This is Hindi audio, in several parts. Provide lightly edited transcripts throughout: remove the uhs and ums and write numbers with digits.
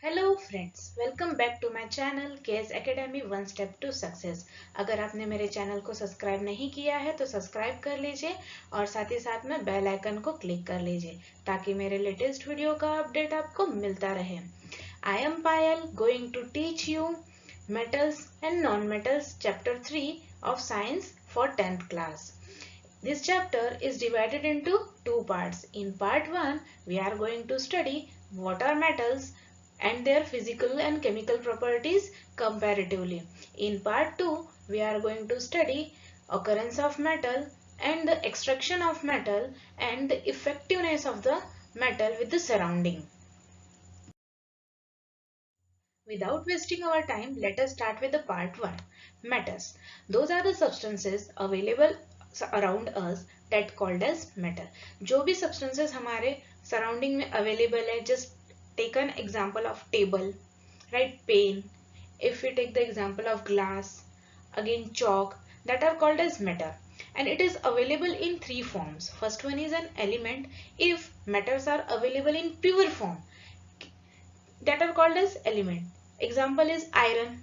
Hello friends, welcome back to my channel KS academy one step to success. अगर आपने मेरे चैनल को सब्सक्राइब नहीं किया है तो सब्सक्राइब कर लीजिए और साथ ही साथ में बेल आइकन को क्लिक कर लीजिए ताकि मेरे लेटेस्ट वीडियो का अपडेट आपको मिलता रहे। I am Payal going to teach you metals and non-metals chapter 3 of science for 10th class. This chapter is divided into two parts. In part 1 we are going to study what are metals and their physical and chemical properties comparatively. In part 2 we are going to study occurrence of metal and the extraction of metal and the effectiveness of the metal with the surrounding. Without wasting our time, let us start with the part 1. Metals. Those are the substances available around us that called as metal. जो भी substances हमारे surrounding में available है, just take an example of table, right? Pen. If we take the example of glass, again chalk, that are called as metal. And it is available in three forms. First one is an element. If metals are available in pure form, that are called as element. Example is iron.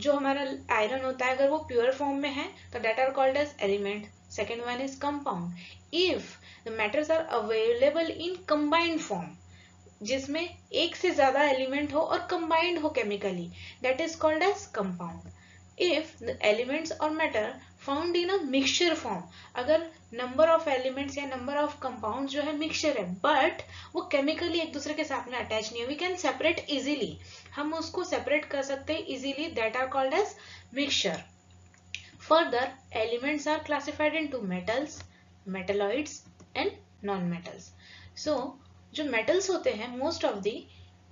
जो हमारा आयरन होता है अगर वो प्योर फॉर्म में है तो that are called as element. Second one is compound. If the metals are available in combined form, जिसमें एक से ज्यादा एलिमेंट हो और कंबाइंड हो chemically, that is called as compound. If the elements or matter found in a mixture form, अगर number of elements या number of compounds जो है mixture है but वो chemically एक दूसरे के साथ में attach नहीं है, we can separate easily, हम उसको separate कर सकते हैं easily, that are called as mixture. Further, elements are classified into metals, metalloids and non-metals. So जो metals होते हैं most of the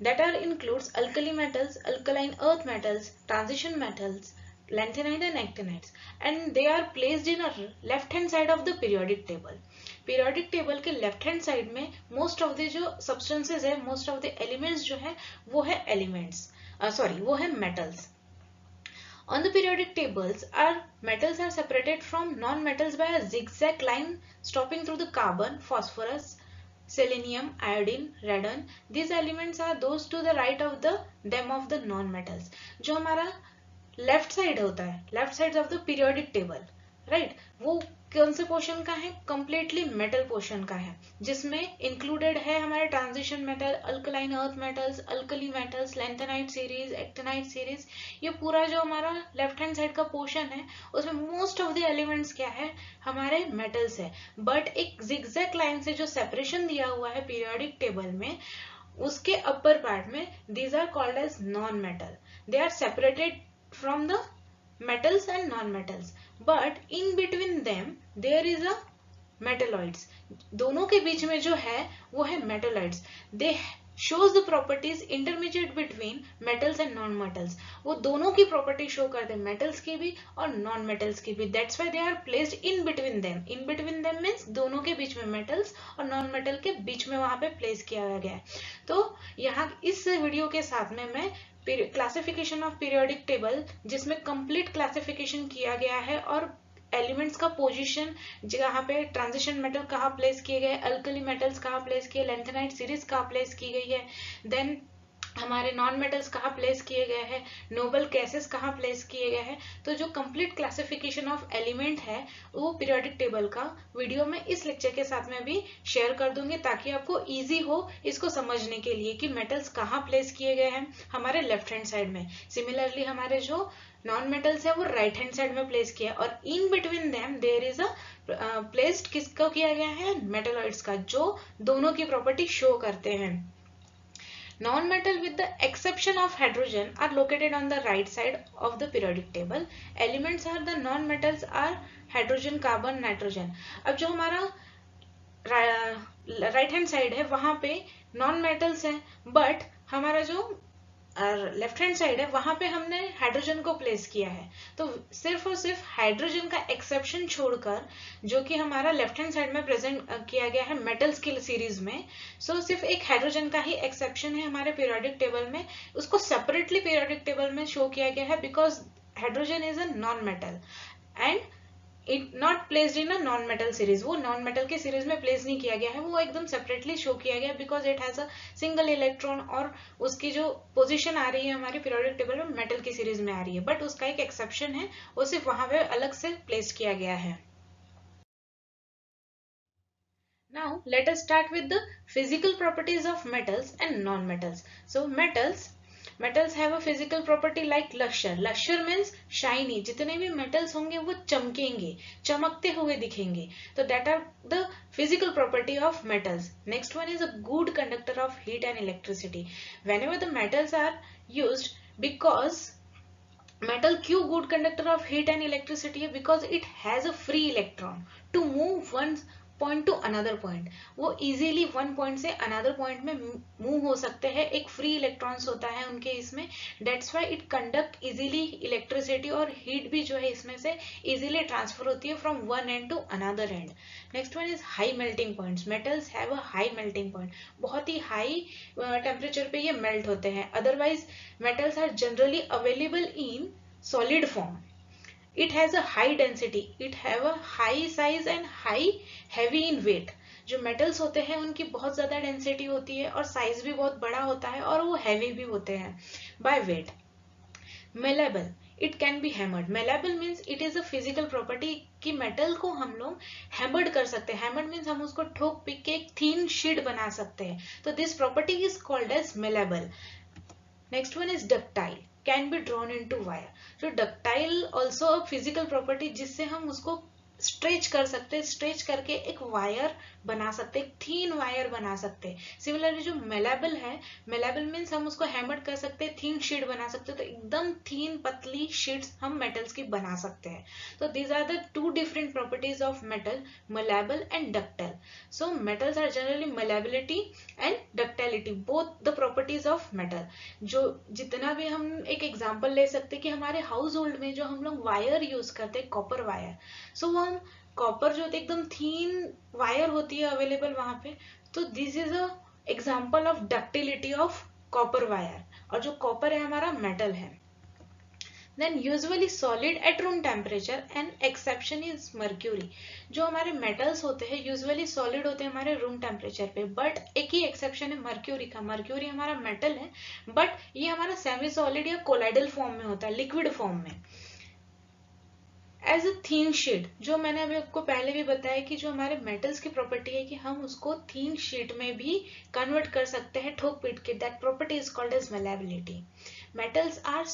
that are includes alkali metals, alkaline earth metals, transition metals, lanthanide and actinides, and they are placed in a left hand side of the periodic table. Periodic table के left hand side में most of the जो substances है, most of the elements जो है वो है elements, वो है metals. On the periodic tables, our metals are separated from non-metals by a zigzag line stopping through the carbon, phosphorus, selenium, iodine, radon. These elements are those to the right of them of the non-metals. जो हमारा लेफ्ट साइड होता है, left side of the periodic table, right, वो कौन से पोर्शन का है? कंप्लीटली मेटल पोर्शन का है, जिसमें इंक्लूडेड है हमारे transition metal, alkaline earth metals, alkali metals, lanthanide series, actinide series. ये पूरा जो हमारा लेफ्ट हैंड साइड का पोर्शन है उसमें मोस्ट ऑफ द एलिमेंट्स क्या है? हमारे मेटल्स है. बट एक जिगजैग लाइन से जो सेपरेशन दिया हुआ है पीरियोडिक टेबल में, उसके अपर पार्ट में these are called as non metal. They are separated from the metals and non-metals, but in between them there is a metalloids. दोनों के बीच में जो है वो है metalloids. They shows the properties intermediate between metals and non-metals. वो दोनों की property show करते हैं, metals की भी और non-metals की भी. That's why they are placed in between them. In between them means दोनों के बीच में metals और non-metal के बीच में वहां पे place किया गया है. तो यहाँ इस वीडियो के साथ में मैं क्लासिफिकेशन ऑफ पीरियोडिक टेबल, जिसमें कंप्लीट क्लासिफिकेशन किया गया है और एलिमेंट्स का पोजीशन, जहाँ पे ट्रांजिशन मेटल कहाँ प्लेस किए गए, अल्कली मेटल्स कहाँ प्लेस किए, लैंथेनाइड सीरीज कहाँ प्लेस की गई है, देन हमारे नॉन मेटल्स कहाँ प्लेस किए गए हैं, नोबल गैसेस कहाँ प्लेस किए गए हैं. तो जो कंप्लीट क्लासिफिकेशन ऑफ एलिमेंट है वो पीरियोडिक टेबल का वीडियो में इस लेक्चर के साथ में भी शेयर कर दूंगी ताकि आपको इजी हो इसको समझने के लिए कि मेटल्स कहाँ प्लेस किए गए हैं हमारे लेफ्ट हैंड साइड में. सिमिलरली हमारे जो नॉन मेटल्स है वो राइट हैंड साइड में प्लेस किया और in between them there is a placed किसको किया गया है? मेटलॉइड्स का, जो दोनों की प्रॉपर्टी शो करते हैं. Non-metal with the exception of hydrogen are located on the right side of the periodic table. Elements are the non-metals are hydrogen, carbon, nitrogen. अब जो हमारा राइट हैंड साइड है वहां पे नॉन मेटल्स है, बट हमारा जो लेफ्ट हैंड साइड है वहां पे हमने हाइड्रोजन को प्लेस किया है. तो सिर्फ और सिर्फ हाइड्रोजन का एक्सेप्शन छोड़कर, जो कि हमारा लेफ्ट हैंड साइड में प्रेजेंट किया गया है मेटल्स की सीरीज में, सो सिर्फ एक हाइड्रोजन का ही एक्सेप्शन है हमारे पीरियोडिक टेबल में. उसको सेपरेटली पीरियोडिक टेबल में शो किया गया है because hydrogen is a non metal. And it not placed in a non metal series, वो नॉन मेटल के सीरीज में प्लेस नहीं किया गया है, वो एकदम सेपरेटली शो किया गया because it has a single electron और उसकी जो पोजीशन आ रही है हमारी पीरियोडिक टेबल में मेटल की सीरीज में आ रही है, बट उसका एक एक्सेप्शन है, वो सिर्फ वहां पे अलग से प्लेस किया गया है। Now let us start with the physical properties of metals and non-metals. So metals have a physical property like luster. Luster means shiny. जितने भी metals होंगे वो चमकेंगे, चमकते हुए दिखेंगे. So that are the physical property of metals. Next one is a good conductor of heat and electricity. Whenever the metals are used, because metal क्यों good conductor of heat and electricity है, because it has a free electron to move one point to another point. वो easily one point से another point में move हो सकते हैं, एक free electrons होता है उनके इसमें, that's why it conduct easily electricity और heat भी जो है इसमें से easily transfer होती है from one end to another end. Next one is high melting points. Metals have a high melting point. बहुत ही high temperature पे ये melt होते हैं. Otherwise metals are generally available in solid form. It has a high density, it have a high size and high heavy in weight. जो metals होते हैं उनकी बहुत ज्यादा density होती है और size भी बहुत बड़ा होता है और वो heavy भी होते हैं by weight. Malleable, it can be hammered. Malleable means it is a physical property कि metal को हम लोग hammered कर सकते हैं. Hammered means हम उसको ठोक पीट के एक thin sheet बना सकते हैं. तो this property is called as malleable. Next one is ductile, can be drawn into wire. So ductile also a physical property जिससे हम उसको स्ट्रेच कर सकते हैं, स्ट्रेच करके एक वायर बना सकते हैं, एक थीन वायर बना सकते हैं. सिमिलरली जो मेलेबल है, मेलेबल मीन्स हम उसको हैमर कर सकते हैं, थीन शीट बना सकते हैं, तो एकदम थीन पतली शीट्स हम मेटल्स की बना सकते हैं. तो these are the two different properties of metal, malleable and ductile. So metals are generally malleability and ductility, both the properties of metal. जो जितना भी हम एक एग्जांपल ले सकते हैं कि हमारे हाउस होल्ड में जो हम लोग वायर यूज करते हैं, कॉपर वायर, सो वो हम कॉपर जो होती है एकदम थीन वायर होती है अवेलेबल वहां पे, तो this is a example of ductility of copper wire. और जो कॉपर है हमारा मेटल है. Then usually solid at room temperature and exception is mercury. जो हमारे मेटल्स होते हैं यूजुअली सॉलिड होते हैं हमारे रूम टेम्परेचर पे, बट एक ही एक्सेप्शन है मर्क्यूरी का. मर्क्यूरी हमारा मेटल है बट ये हमारा सेमी सॉलिड या कोलाइडल फॉर्म में होता है, लिक्विड फॉर्म में, एज अ थीन शीट. जो मैंने अभी आपको पहले भी बताया कि जो हमारे मेटल्स की प्रॉपर्टी है कि हम उसको थीन शीट में भी कन्वर्ट कर सकते हैं ठोक पीट के. That property is called as malleability. Metals are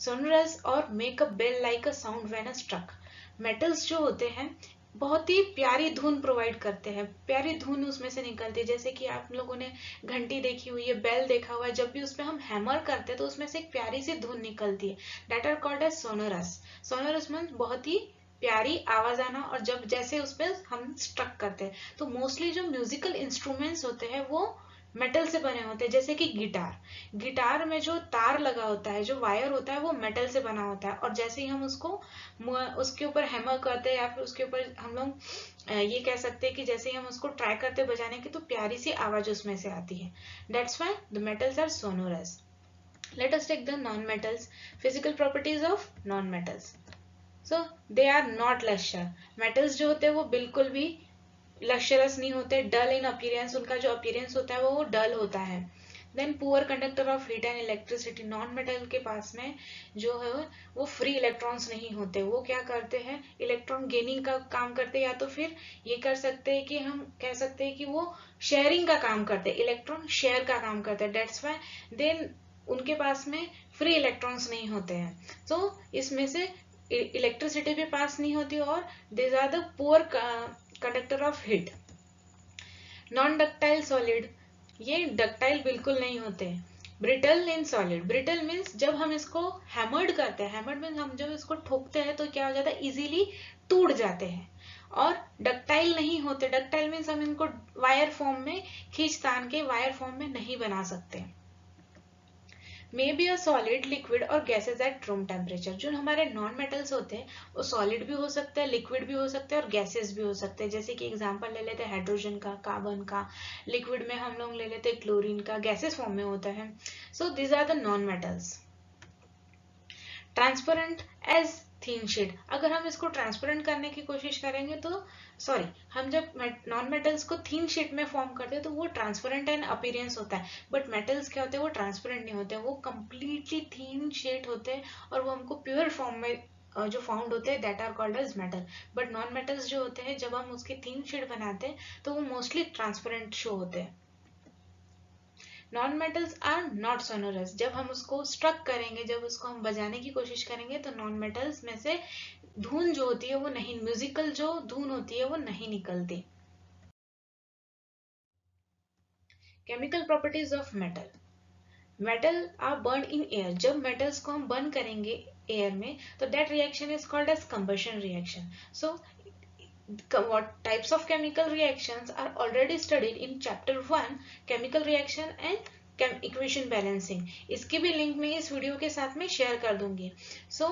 sonorous और make a bell like a sound when struck. Metals जो होते हैं बहुत ही प्यारी धुन प्रोवाइड करते हैं, प्यारी धुन उसमें से निकलती है. जैसे कि आप लोगों ने घंटी देखी हुई है, बेल देखा हुआ है, जब भी उसमें हम हैमर करते हैं तो उसमें से एक प्यारी सी धुन निकलती है. That are called as sonorous. Sonorous means बहुत ही प्यारी आवाज आना, और जब जैसे उस पर हम स्ट्रक करते हैं. तो मोस्टली जो म्यूजिकल इंस्ट्रूमेंट्स होते हैं वो मेटल से बने होते हैं. जैसे कि गिटार, गिटार में जो तार लगा होता है, जो वायर होता है, वो मेटल से बना होता है. और जैसे ही हम उसको उसके ऊपर हैमर करते हैं या फिर उसके ऊपर हम लोग ये कह सकते हैं कि जैसे ही हम उसको ट्राई करते बजाने की तो प्यारी सी आवाज उसमें से आती है. That's why the metals are sonorous. Let us take the non-metals. Physical properties of non-metals. So they are not luster. Metals जो होते हैं वो बिल्कुल भी लक्शरस नहीं होते, डल इन अपीयरेंस. उनका जो अपीयरेंस होता है वो डल होता है. Then poor conductor of heat and electricity. Non metal के पास में जो है वो फ्री इलेक्ट्रॉन्स नहीं होते, वो क्या करते हैं, इलेक्ट्रॉन गेनिंग का काम करते हैं, या तो फिर ये कर सकते हैं कि हम कह सकते हैं कि वो शेयरिंग का काम करते हैं, इलेक्ट्रॉन शेयर का काम करते हैं. डेट्स वाई देन उनके पास में फ्री इलेक्ट्रॉन्स नहीं होते हैं. तो इसमें से इलेक्ट्रिसिटी भी पास नहीं होती और these are the poor conductor of heat. Non ductile solid, ये डक्टाइल बिल्कुल नहीं होते. Brittle in solid. Brittle means जब हम इसको हैमर्ड करते हैं, हैमर्ड मीन्स हम जब इसको ठोकते हैं तो क्या हो जाता है, इजीली टूट जाते हैं. और डक्टाइल नहीं होते. डक्टाइल मीन्स हम इनको वायर फॉर्म में खींच तान के वायर फॉर्म में नहीं बना सकते. May be a solid, liquid और गैसेज एट रूम टेम्परेचर. जो हमारे नॉन मेटल्स होते हैं वो सॉलिड भी हो सकते हैं, लिक्विड भी हो सकते हैं और गैसेज भी हो सकते हैं. जैसे कि एग्जांपल ले लेते हैं हाइड्रोजन का, कार्बन का. लिक्विड में हम लोग ले लेते हैं क्लोरीन का, गैसेज फॉर्म में होता है. So these are the non metals. Transparent. As thin sheet. अगर हम इसको ट्रांसपेरेंट करने की कोशिश करेंगे तो सॉरी, हम जब नॉन मेटल्स को थीन शीट में फॉर्म करते हैं तो वो ट्रांसपेरेंट एंड अपीयरेंस होता है, बट मेटल्स क्या होते हैं, वो ट्रांसपेरेंट नहीं होते हैं, वो कम्प्लीटली थीन शीट होते हैं और वो हमको प्योर फॉर्म में जो फाउंड होते हैं that are called as metal. But non metals जो होते हैं जब हम उसकी थीन शीट बनाते हैं तो वो मोस्टली ट्रांसपेरेंट शो होते हैं। Non metals are not sonorous. जब हम उसको स्ट्रक करेंगे, जब उसको हम बजाने की कोशिश करेंगे तो नॉन मेटल्स में से धुन जो होती है वो नहीं, म्यूजिकल जो धुन होती है वो नहीं निकलती। Chemical properties of metal. Metal are burn in air. जब मेटल्स को हम बर्न करेंगे एयर में तो that reaction is called as combustion reaction. So what types of chemical reactions are already studied in chapter 1 chemical reaction and equation balancing। इसकी भी लिंक मैं इस वीडियो के साथ में शेयर कर दूंगी। So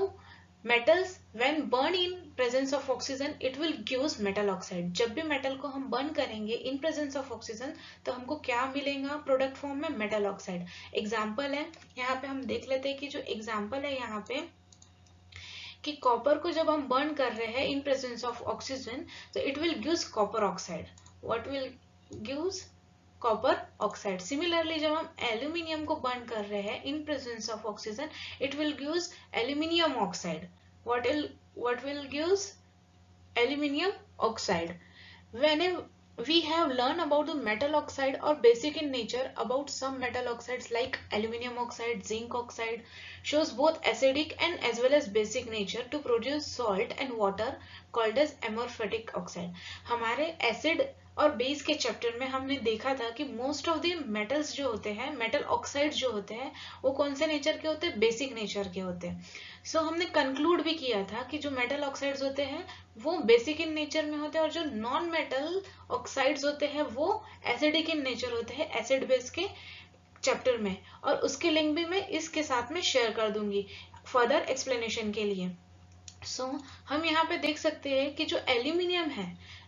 metals when burned in presence of oxygen it will gives metal oxide। जब भी मेटल को हम बर्न करेंगे in presence of oxygen तो हमको क्या मिलेगा प्रोडक्ट फॉर्म में, मेटल ऑक्साइड। एग्जाम्पल है यहाँ पे, हम देख लेते हैं कि जो एग्जाम्पल है यहाँ पे कि कॉपर को जब हम बर्न कर रहे हैं इन प्रेजेंस ऑफ ऑक्सीजन तो it will gives copper oxide. What will gives copper oxide. Similarly जब हम एल्यूमिनियम को बर्न कर रहे हैं in presence of oxygen it will gives aluminium oxide. What will gives aluminium oxide. Whenever we have learned about the metal oxide or basic in nature, about some metal oxides like aluminum oxide, zinc oxide shows both acidic and as well as basic nature to produce salt and water called as amorphic oxide। हमारे acid और बेस के चैप्टर में हमने देखा था कि मोस्ट ऑफ द मेटल्स जो होते हैं, मेटल ऑक्साइड जो होते हैं वो कौन से नेचर के होते हैं, बेसिक नेचर के होते हैं। सो हमने कंक्लूड भी किया था कि जो मेटल ऑक्साइड्स होते हैं वो बेसिक इन नेचर में होते हैं और जो नॉन मेटल ऑक्साइड्स होते हैं वो एसिडिक इन नेचर होते हैं एसिड बेस के चैप्टर में। और उसके लिंक भी मैं इसके साथ में शेयर कर दूंगी फर्दर एक्सप्लेनेशन के लिए। सो हम यहाँ पे देख सकते हैं कि जो एल्यूमिनियम है,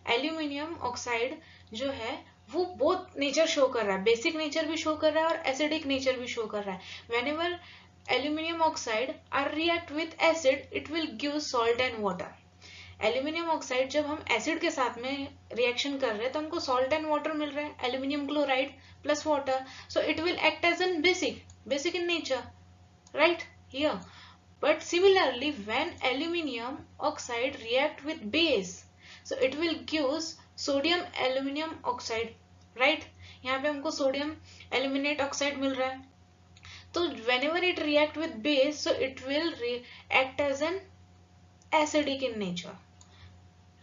एल्यूमिनियम ऑक्साइड जो है वो बोथ नेचर शो कर रहा है, बेसिक नेचर भी शो कर रहा है और एसिडिक नेचर भी शो कर रहा है। Whenever aluminium oxide are react with acid it will give salt and water. Aluminium oxide जब हम एसिड के साथ में रिएक्शन कर रहे हैं तो हमको सॉल्ट एंड वाटर मिल रहा है, aluminium chloride plus water. So it will act as an basic in nature, right here. But similarly, when aluminium oxide react with base, so it will gives sodium aluminium oxide, right? यहाँ पे हमको sodium aluminate oxide मिल रहा है। तो whenever it react with base, so it will act as an acidic in nature,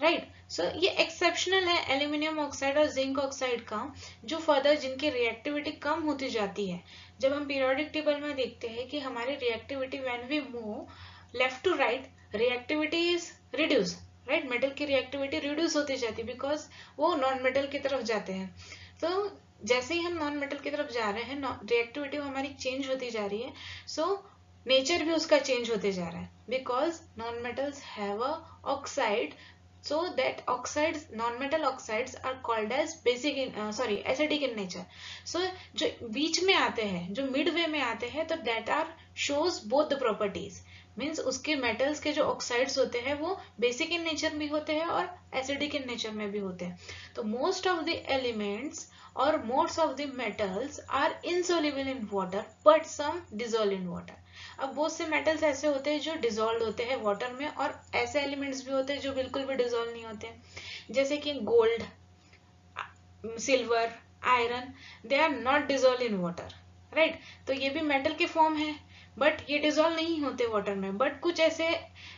right? So ये एक्सेप्शनल है एल्यूमिनियम ऑक्साइड और जिंक ऑक्साइड का, जो फर्दर जिनकी रिएक्टिविटी कम होती जाती है। जब हम पीरियोडिक टेबल में देखते हैं कि हमारी reactivity when we move left to right reactivity is reduce, right? Metal की रिएक्टिविटी रिड्यूस होती जाती है बिकॉज वो नॉन मेटल की तरफ जाते हैं। तो जैसे ही हम नॉन मेटल की तरफ जा रहे हैं रिएक्टिविटी हमारी चेंज होती जा रही है। सो नेचर भी उसका चेंज होते जा रहा है because non metals have a oxide, so that oxides, non-metal oxides are called as acidic in nature। so जो बीच में आते हैं, जो मिड वे में आते हैं, तो that are shows both the properties, means उसके मेटल्स के जो ऑक्साइड्स होते हैं वो बेसिक इन नेचर भी होते हैं और एसिडिक इन नेचर में भी होते हैं। तो मोस्ट ऑफ द एलिमेंट्स और most of the metals are insoluble in water but some dissolve in water. अब बहुत से मेटल्स ऐसे होते हैं जो डिसॉल्व होते हैं वाटर में और ऐसे एलिमेंट्स भी होते हैं जो बिल्कुल भी डिसॉल्व नहीं होते, जैसे कि gold, silver, iron, they are not dissolve in water, right? तो ये भी मेटल के फॉर्म है बट ये डिसॉल्व नहीं होते वाटर में। बट कुछ ऐसे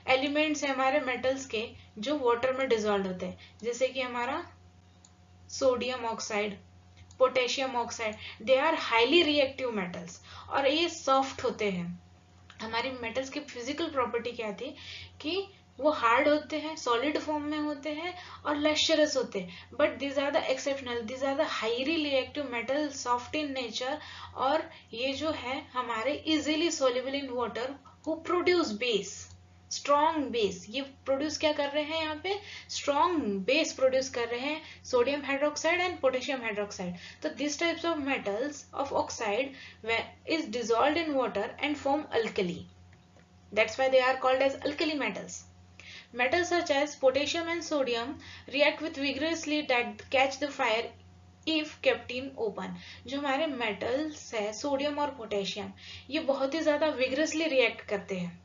एलिमेंट्स हैं हमारे मेटल्स के जो वाटर में डिसॉल्व होते हैं, जैसे कि हमारा sodium oxide, potassium oxide, they are highly reactive metals और ये सॉफ्ट होते हैं। हमारी मेटल्स की फिजिकल प्रॉपर्टी क्या थी कि वो हार्ड होते हैं, सॉलिड फॉर्म में होते हैं और लश्चरस होते हैं। But these are the exceptional, these are the highly reactive metal, soft in nature, और ये जो है हमारे easily soluble in water, who produce base, strong base. ये प्रोड्यूस क्या कर रहे हैं, यहाँ पे स्ट्रॉन्ग बेस प्रोड्यूस कर रहे हैं, sodium hydroxide and potassium hydroxide. तो this types of metals of oxide is dissolved in water and form alkali. That's why they are called as alkali metals. Metals such as potassium and sodium react with vigorously that catch the fire if kept in open. जो हमारे metals है सोडियम और पोटेशियम, ये बहुत ही ज्यादा vigorously react करते हैं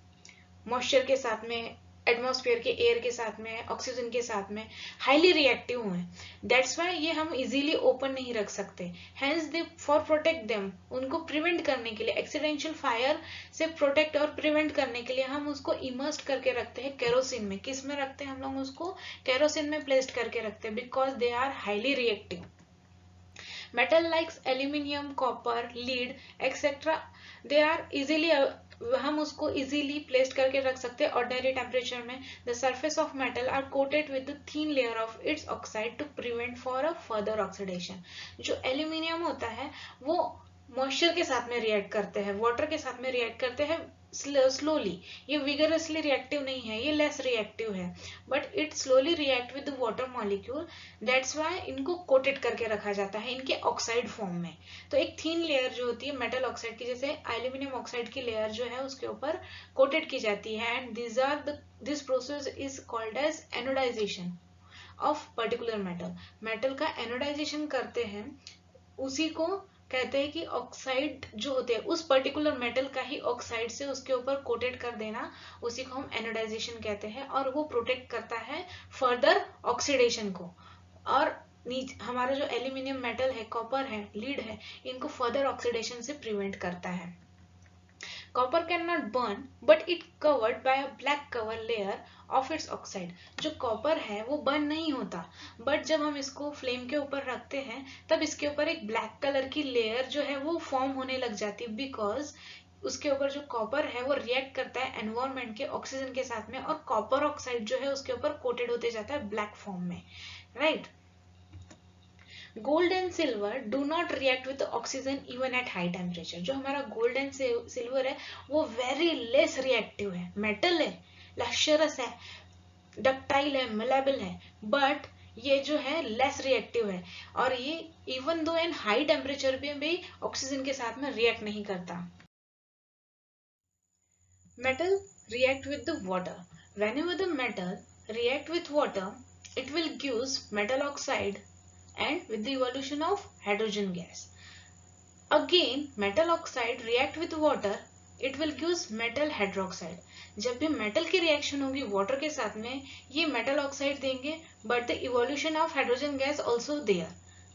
मॉइस्चर के साथ में, एटमॉस्फेयर के एयर के साथ में, ऑक्सीजन के साथ में, हाईली रिएक्टिव हुए. दैट्स वाई ये हम इजीली ओपन नहीं रख सकते. Hence they for protect them, उनको प्रिवेंट करने के लिए, एक्सीडेंशियल फायर से प्रोटेक्ट और प्रिवेंट करने के लिए हम उसको इमर्स्ड करके रखते हैं केरोसिन में. किस में रखते हैं हम लोग उसको? केरोसिन में प्लेस्ड करके रखते हैं because they are highly reactive. Metal likes aluminium, copper, lead etcetera, they are easily, हम उसको इजीली प्लेस्ड करके रख सकते हैं ऑर्डिनरी टेम्परेचर में. The surface of metal are coated with the thin layer of its oxide to prevent for a further oxidation. जो एल्यूमिनियम होता है वो मॉइस्चर के साथ में रिएक्ट करते हैं, वाटर के साथ में रिएक्ट करते हैं स्लोली. ये विगरसली रिएक्टिव नहीं है, ये लेस रिएक्टिव है, but it slowly react with the water molecule. That's why इनको कोटेड करके रखा जाता है इनके ऑक्साइड फॉर्म में. तो एक थीन लेयर जो होती है मेटल ऑक्साइड की, जैसे एल्यूमिनियम ऑक्साइड की लेयर जो है उसके ऊपर कोटेड की जाती है. And this process is called as anodization of particular metal. Metal का एनोडाइजेशन करते हैं, उसी को कहते हैं कि ऑक्साइड जो होते हैं उस पर्टिकुलर मेटल का ही ऑक्साइड से उसके ऊपर कोटेड कर देना, उसी को हम एनोडाइजेशन कहते हैं. और वो प्रोटेक्ट करता है फर्दर ऑक्सीडेशन को. और हमारा जो एल्यूमिनियम मेटल है, कॉपर है, लीड है, इनको फर्दर ऑक्सीडेशन से प्रिवेंट करता है. Copper cannot burn, but it covered by a black cover layer of its oxide. जो कॉपर है वो बर्न नहीं होता, बट जब हम इसको फ्लेम के ऊपर रखते हैं तब इसके ऊपर एक ब्लैक कलर की लेयर जो है वो फॉर्म होने लग जाती है, बिकॉज उसके ऊपर जो कॉपर है वो रिएक्ट करता है एनवायरमेंट के ऑक्सीजन के साथ में, और कॉपर ऑक्साइड जो है उसके ऊपर कोटेड होते जाता है ब्लैक फॉर्म में. Right. Gold and silver do not react with oxygen even at high temperature. जो हमारा गोल्ड एंड सिल्वर है वो वेरी लेस रिएक्टिव है. मेटल है, लक्शरस है, डक्टाइल है, मलेबल है, बट ये जो है लेस रिएक्टिव है, और ये इवन दो इन हाई टेम्परेचर पे भी ऑक्सीजन के साथ में रिएक्ट नहीं करता. Metal react with the water. Whenever the metal react with water it will gives metal oxide and with the evolution of hydrogen gas. Again metal oxide react with water, it will gives metal hydroxide. जब भी मेटल की रिएक्शन होगी वाटर के साथ में, ये मेटल ऑक्साइड देंगे, but the evolution of hydrogen gas also there.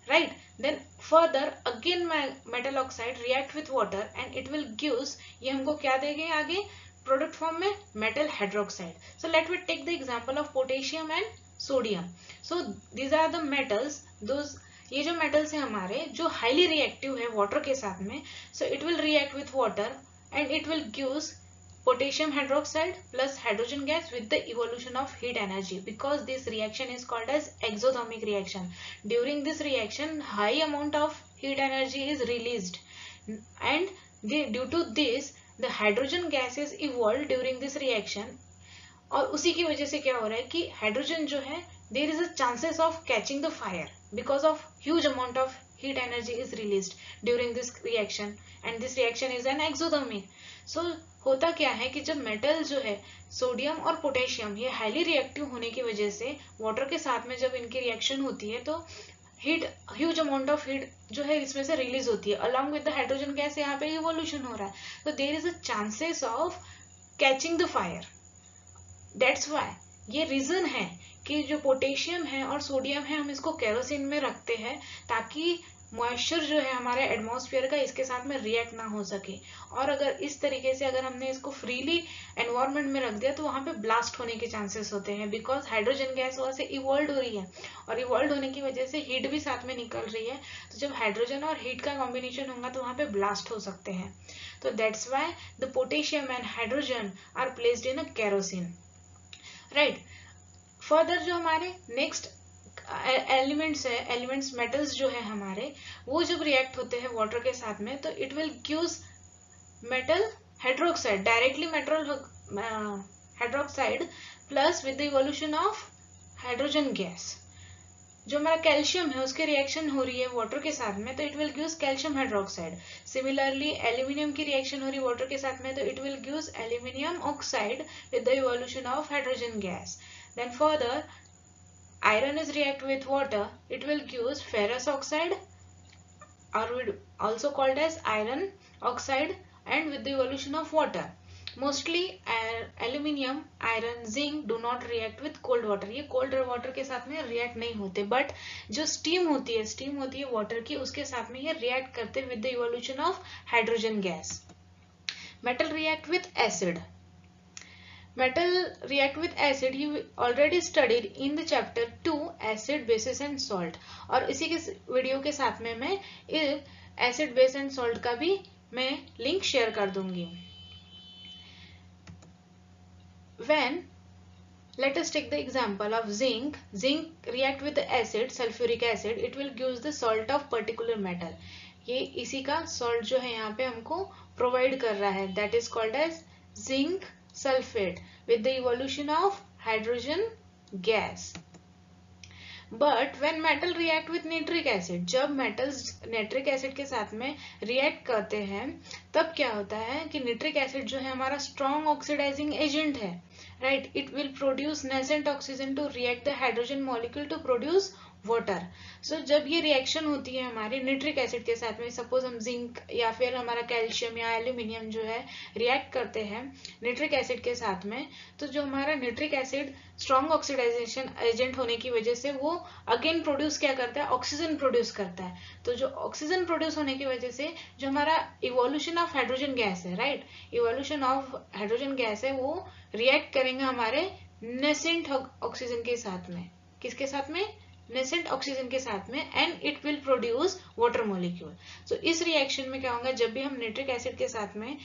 Right. Then further again metal oxide react with water and it will gives, ये हमको क्या देंगे आगे प्रोडक्ट फॉर्म में? Metal hydroxide. So let we take the example of potassium and sodium. So these are the metals, those, ये जो मेटल्स है हमारे जो हाईली रिएक्टिव है वाटर के साथ में. सो it will react with water and it will gives potassium hydroxide plus hydrogen gas with the evolution of heat energy, because this reaction is called as exothermic reaction. During this reaction high amount of heat energy is released, and due to this the hydrogen gas is evolved during this reaction. और उसी की वजह से क्या हो रहा है कि हाइड्रोजन जो है there is a chances of catching the fire because of huge amount of heat energy is released during this reaction, and this reaction is an exothermic. So होता क्या है कि जब मेटल जो है सोडियम और पोटेशियम ये हाईली रिएक्टिव होने की वजह से वाटर के साथ में जब इनकी रिएक्शन होती है तो heat, huge amount of heat जो है इसमें से रिलीज होती है along with the hydrogen gas. यहाँ पे इवोल्यूशन हो रहा है, तो there is a chances of catching the fire. That's why ये रीजन है कि जो पोटेशियम है और सोडियम है हम इसको केरोसिन में रखते हैं ताकि मॉइस्चर जो है हमारे एटमॉस्फेयर का इसके साथ में रिएक्ट ना हो सके. और अगर इस तरीके से अगर हमने इसको फ्रीली एनवायरनमेंट में रख दिया तो वहां पे ब्लास्ट होने के चांसेस होते हैं, बिकॉज हाइड्रोजन गैस वहां से इवॉल्व हो रही है, और इवॉल्व होने की वजह से हीट भी साथ में निकल रही है. तो जब हाइड्रोजन और हीट का कॉम्बिनेशन होगा तो वहां पे ब्लास्ट हो सकते हैं. तो that's why the potassium and hydrogen are placed in a kerosene. Right. Further जो हमारे नेक्स्ट एलिमेंट्स है, एलिमेंट्स मेटल्स जो है हमारे, वो जब रिएक्ट होते हैं वाटर के साथ में तो it will gives metal hydroxide, directly metal hydroxide plus with the evolution of hydrogen gas. जो हमारा कैल्शियम है उसके रिएक्शन हो रही है वाटर के साथ में, तो it will gives calcium hydroxide. Similarly aluminium की रिएक्शन हो रही है वाटर के साथ में, तो it will gives aluminium oxide with the evolution of hydrogen gas. Then further iron is react with water, it will give ferrous oxide, or also called as iron oxide, and with the evolution of water. Mostly aluminium, iron, zinc do not react with cold water. ये cold water के साथ में react नहीं होते, but जो steam होती है water की, उसके साथ में ये react करते with the evolution of hydrogen gas. Metal react with acid. Metal react with acid you already studied in the chapter 2 acid, bases and salt. और इसी के वीडियो के साथ में मैं acid, base and salt का भी मैं लिंक शेयर कर दूंगी. When let us take the example of zinc. Zinc react with the acid, sulfuric acid, it will give the salt of particular metal. ये इसी का salt जो है यहाँ पे हमको provide कर रहा है, that is called as zinc sulfate with the evolution of hydrogen gas. But when metal react with nitric acid, जब metals nitric acid के साथ में react करते हैं, तब क्या होता है कि nitric acid जो है हमारा strong oxidizing agent है, right? It will produce nascent oxygen to react the hydrogen molecule to produce water. So जब ये रिएक्शन होती है हमारे निट्रिक एसिड के साथ में, सपोज हम जिंक या फिर हमारा कैल्शियम या एल्यूमिनियम जो है रिएक्ट करते हैं निट्रिक एसिड के साथ में, तो जो हमारा nitric acid strong oxidisation agent होने की वजह से वो अगेन प्रोड्यूस क्या करता है, ऑक्सीजन प्रोड्यूस करता है. तो जो ऑक्सीजन प्रोड्यूस होने की वजह से जो हमारा इवोल्यूशन ऑफ हाइड्रोजन गैस है, right, evolution of hydrogen gas है, वो रिएक्ट करेंगे हमारे नेसेंट ऑक्सीजन के साथ में. किसके साथ में? नेसेंट ऑक्सीजन के साथ में, and it will produce water molecule. So इस रिएक्शन में क्या होगा, जब भी हम नाइट्रिक एसिड के साथ में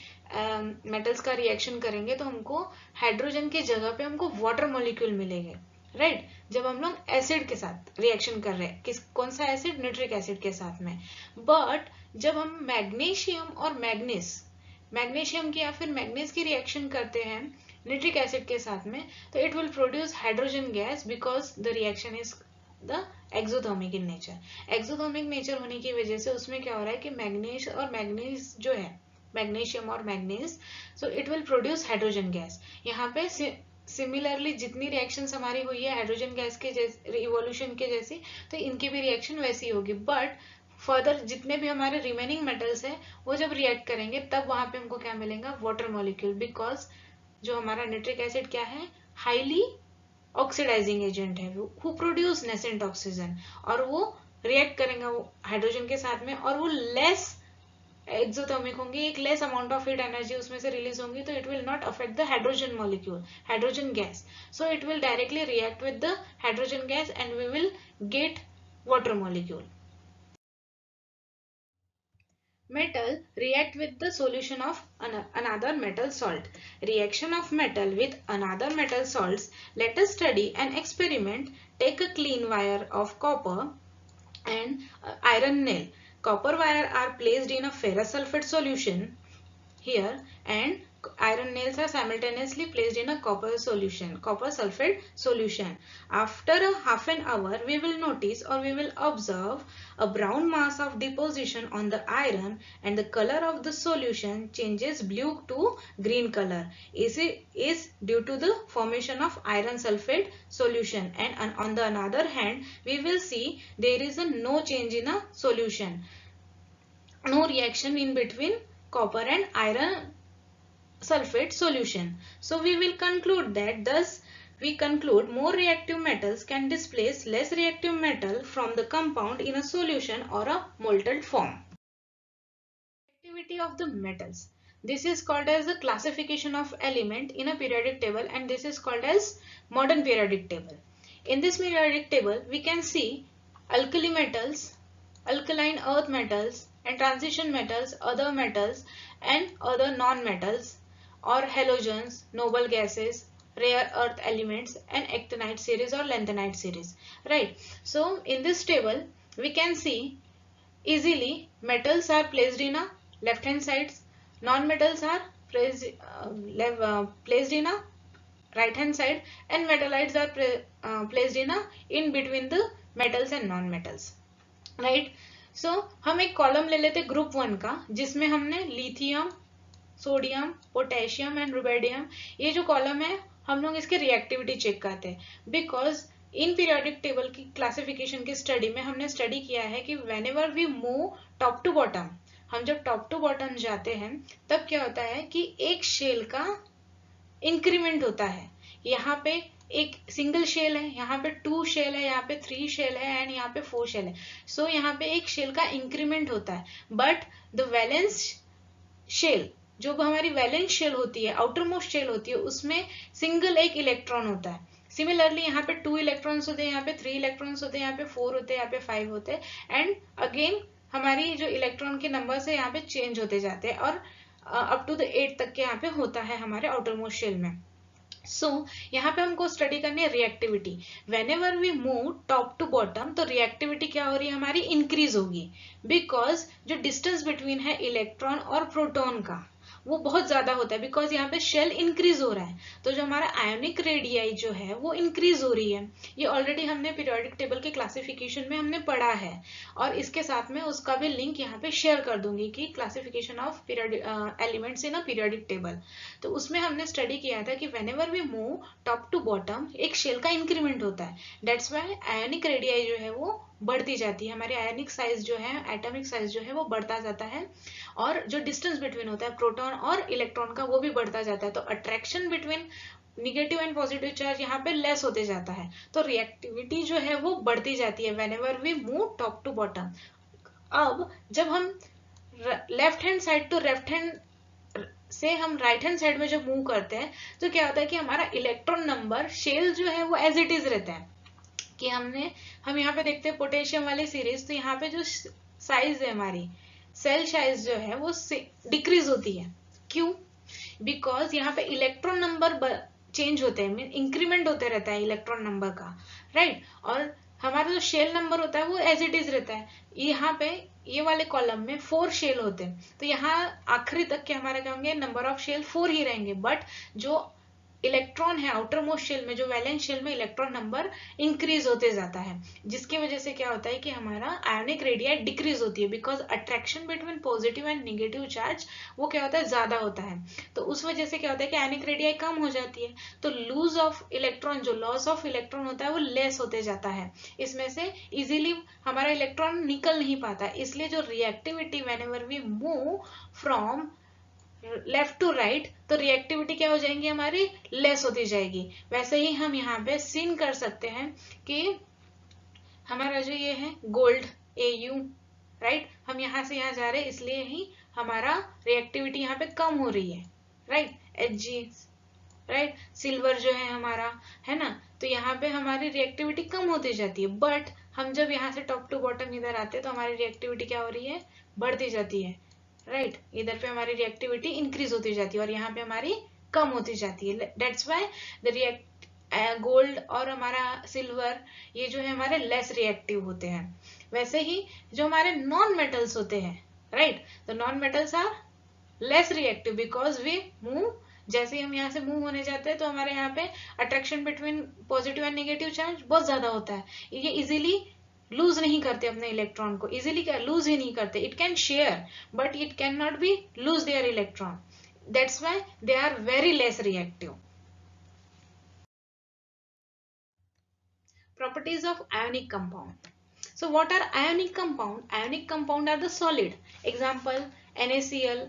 मेटल्स का रिएक्शन करेंगे तो हमको हाइड्रोजन की जगह पे हमको वाटर मॉलिक्यूल मिलेंगे, राइट. जब हम लोग एसिड के साथ रिएक्शन कर रहे हैं, कौन सा एसिड? नाइट्रिक एसिड के साथ में. बट जब हम मैग्नीशियम और मैग्नीशियम की या फिर मैग्नीज की रिएक्शन करते हैं नाइट्रिक एसिड के साथ में, तो it will produce hydrogen gas because the reaction is the exothermic in nature. Exothermic nature होने की वजह से उसमें क्या हो रहा है कि मैग्नीज और मैग्नीज जो है, मैग्नीशियम और manganese, so it will produce hydrogen gas. यहाँ पे सिमिलरली जितनी रिएक्शंस हमारी हुई है हाइड्रोजन गैस के जैसे इवोल्यूशन के जैसी, तो इनकी भी रिएक्शन वैसी होगी. बट फर्दर जितने भी हमारे रिमेनिंग मेटल्स है वो जब रिएक्ट करेंगे तब वहां पे हमको क्या मिलेगा? Water molecule. बिकॉज जो हमारा नाइट्रिक एसिड क्या है? हाईली ऑक्सीडाइजिंग एजेंट है, हु प्रोड्यूस नेसेंट ऑक्सीजन, और वो रिएक्ट करेंगे हाइड्रोजन के साथ में, और वो लेस एक्सोथर्मिक होंगे, एक less amount of heat energy उसमें से रिलीज होंगी, तो it will not affect the hydrogen molecule, hydrogen gas. So it will directly react with the hydrogen gas and we will get water molecule. Metal react with the solution of another metal salt. Reaction of metal with another metal salts. Let us study an experiment. Take a clean wire of copper and iron nail. Copper wire are placed in a ferrous sulfate solution here, and iron nails are simultaneously placed in a copper sulfate solution. After a half an hour, we will notice or we will observe a brown mass of deposition on the iron, and the color of the solution changes blue to green color. Is due to the formation of iron sulfate solution. And on the other hand, we will see there is no change in a solution, no reaction in between copper and iron sulfate solution. So we will conclude that thus we conclude more reactive metals can displace less reactive metal from the compound in a solution or a molten form. Activity of the metals. This is called as the classification of element in a periodic table, and this is called as modern periodic table. In this periodic table we can see alkali metals, alkaline earth metals, and transition metals, other metals and other non-metals or halogens, noble gases, rare earth elements, and actinide series or lanthanide series, right. So in this table we can see easily metals are placed in a left hand side, non-metals are placed in a right hand side, and metallites are placed in between the metals and non metals, right. So हम एक कॉलम ले लेते ग्रुप 1 का, जिसमें हमने lithium, sodium, potassium and rubidium, ये जो कॉलम है हम लोग इसके रिएक्टिविटी चेक करते हैं, बिकॉज इन पीरियोडिक टेबल की क्लासिफिकेशन की स्टडी में हमने स्टडी किया है कि whenever we move top to bottom, हम जब टॉप टू बॉटम जाते हैं तब क्या होता है कि एक शेल का इंक्रीमेंट होता है। यहाँ पे एक सिंगल शेल है, यहाँ पे 2 शेल है, यहाँ पे 3 शेल है एंड यहाँ पे 4 शेल है। सो यहाँ पे एक शेल का इंक्रीमेंट होता है, बट द वैलेंस शेल, जो हमारी वैलेंस शेल होती है, आउटर मोस्ट शेल होती है, उसमें सिंगल एक इलेक्ट्रॉन होता है। सिमिलरली यहाँ पे 2 इलेक्ट्रॉन्स होते हैं, यहाँ पे 3 इलेक्ट्रॉन्स होते हैं, यहाँ पे 4 होते हैं, यहाँ पे 5 होते हैं एंड अगेन हमारी जो इलेक्ट्रॉन के नंबर है यहाँ पे चेंज होते जाते हैं और अप टू द 8 तक के यहाँ पे होता है हमारे आउटर मोस्ट शेल में। सो यहाँ पे हमको स्टडी करनी है reactivity. Whenever we move top to bottom तो रिएक्टिविटी क्या हो रही है हमारी, इंक्रीज होगी, बिकॉज जो डिस्टेंस बिटवीन है इलेक्ट्रॉन और प्रोटॉन का वो बहुत ज्यादा होता है, बिकॉज यहाँ पे शेल इंक्रीज हो रहा है, तो जो हमारा आयोनिक रेडियाई जो है वो इंक्रीज हो रही है। ये ऑलरेडी हमने पीरियोडिक टेबल के क्लासिफिकेशन में हमने पढ़ा है और इसके साथ में उसका भी लिंक यहाँ पे शेयर कर दूंगी कि classification of periodic elements in a periodic table. तो उसमें हमने स्टडी किया था कि whenever we move top to bottom एक शेल का इंक्रीमेंट होता है, दैट्स व्हाई आयोनिक रेडियाई जो है वो बढ़ती जाती है, हमारी आयोनिक साइज जो है, एटॉमिक साइज जो है वो बढ़ता जाता है और जो डिस्टेंस बिटवीन होता है प्रोटॉन और इलेक्ट्रॉन का वो भी बढ़ता जाता है, तो attraction between negative and positive charge यहाँ पे लेस होते जाता है, तो रिएक्टिविटी जो है वो बढ़ती जाती है whenever we move top to bottom. अब जब हम left hand side to left hand से हम राइट हैंड साइड में जब मूव करते हैं तो क्या होता है कि हमारा इलेक्ट्रॉन नंबर शेल जो है वो एज इट इज रहता है, कि हम यहाँ पे देखते हैं पोटेशियम वाली सीरीज, तो यहाँ पे जो साइज है हमारी सेल साइज जो है वो डिक्रीज होती है। क्यों? बिकॉज यहाँ पे इलेक्ट्रॉन नंबर चेंज होते हैं, मीन इंक्रीमेंट होते रहता है इलेक्ट्रॉन नंबर का, राइट। और हमारा जो शेल नंबर होता है वो एज इट इज रहता है। यहाँ पे ये वाले कॉलम में 4 शेल होते हैं, तो यहाँ आखिरी तक के हमारे क्या होंगे, नंबर ऑफ शेल 4 ही रहेंगे, बट जो इलेक्ट्रॉन है आउटर मोस्ट शेल में, जो वैलेंस शेल में इलेक्ट्रॉन नंबर इंक्रीज होते जाता है, जिसकी वजह से क्या होता है कि हमारा आयोनिक रेडियाई डिक्रीज होती है, because attraction between positive and negative charge वो क्या होता है, ज्यादा होता है, तो उस वजह से क्या होता है कि आयोनिक रेडियाई कम हो जाती है, तो लूज ऑफ इलेक्ट्रॉन, जो लॉस ऑफ इलेक्ट्रॉन होता है वो लेस होते जाता है, इसमें से इजीली हमारा इलेक्ट्रॉन निकल नहीं पाता, इसलिए जो reactivity whenever we move from left to right तो रिएक्टिविटी क्या हो जाएंगी हमारी, लेस होती जाएगी। वैसे ही हम यहाँ पे सीन कर सकते हैं कि हमारा जो ये है गोल्ड AU, राइट, हम यहाँ से यहाँ जा रहे हैं इसलिए ही हमारा रिएक्टिविटी यहाँ पे कम हो रही है, राइट, Hg, राइट, सिल्वर जो है हमारा, है ना, तो यहाँ पे हमारी रिएक्टिविटी कम होती जाती है, बट हम जब यहाँ से टॉप टू बॉटम इधर आते हैं तो हमारी रिएक्टिविटी क्या हो रही है, बढ़ती जाती है, राइट, इधर पे हमारी रिएक्टिविटी इंक्रीज होती जाती है और यहाँ पे हमारी कम होती जाती है, दैट्स व्हाई द गोल्ड और हमारा सिल्वर ये जो है हमारे लेस रिएक्टिव होते हैं। वैसे ही जो हमारे नॉन मेटल्स होते हैं, राइट, तो non metals are less reactive because we move, जैसे ही हम यहाँ से मूव होने जाते हैं तो हमारे यहाँ पे attraction between positive and negative charge बहुत ज्यादा होता है, ये इजीली लूज नहीं करते अपने इलेक्ट्रॉन को, इजीली क्या लूज ही नहीं करते, it can share but it can not be lose their electron, that's why they are very less reactive. Properties of ionic compound. So what are ionic compound? Ionic compound are the solid. Example NaCl,